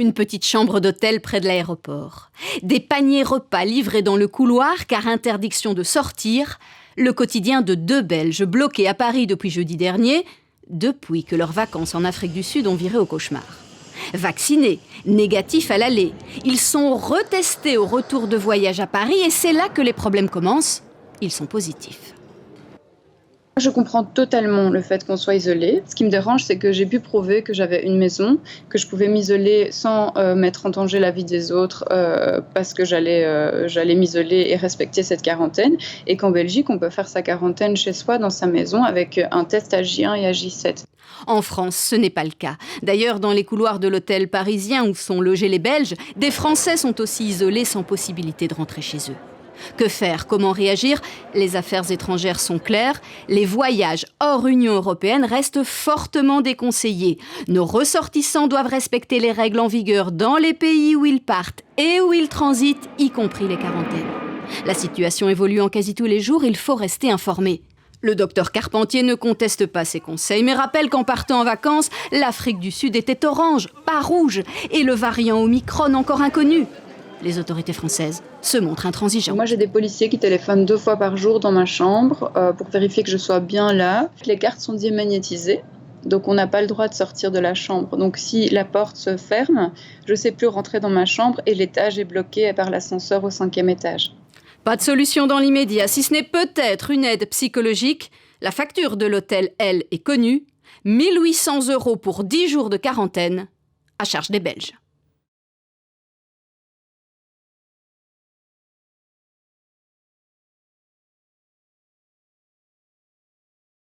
Une petite chambre d'hôtel près de l'aéroport. Des paniers repas livrés dans le couloir car interdiction de sortir. Le quotidien de 2 Belges bloqués à Paris depuis jeudi dernier, depuis que leurs vacances en Afrique du Sud ont viré au cauchemar. Vaccinés, négatifs à l'aller, ils sont retestés au retour de voyage à Paris et c'est là que les problèmes commencent. Ils sont positifs. Je comprends totalement le fait qu'on soit isolé. Ce qui me dérange, c'est que j'ai pu prouver que j'avais une maison, que je pouvais m'isoler sans mettre en danger la vie des autres parce que j'allais m'isoler et respecter cette quarantaine. Et qu'en Belgique, on peut faire sa quarantaine chez soi, dans sa maison, avec un test à J1 et à J7. En France, ce n'est pas le cas. D'ailleurs, dans les couloirs de l'hôtel parisien où sont logés les Belges, des Français sont aussi isolés sans possibilité de rentrer chez eux. Que faire? Comment réagir? Les affaires étrangères sont claires. Les voyages hors Union européenne restent fortement déconseillés. Nos ressortissants doivent respecter les règles en vigueur dans les pays où ils partent et où ils transitent, y compris les quarantaines. La situation évolue en quasi tous les jours, il faut rester informé. Le docteur Carpentier ne conteste pas ces conseils, mais rappelle qu'en partant en vacances, l'Afrique du Sud était orange, pas rouge, et le variant Omicron encore inconnu. Les autorités françaises se montrent intransigeantes. Moi, j'ai des policiers qui téléphonent 2 fois par jour dans ma chambre pour vérifier que je sois bien là. Les cartes sont démagnétisées, donc on n'a pas le droit de sortir de la chambre. Donc si la porte se ferme, je ne sais plus rentrer dans ma chambre et l'étage est bloqué par l'ascenseur au 5e étage. Pas de solution dans l'immédiat, si ce n'est peut-être une aide psychologique. La facture de l'hôtel, elle, est connue. 1 800 € pour 10 jours de quarantaine, à charge des Belges.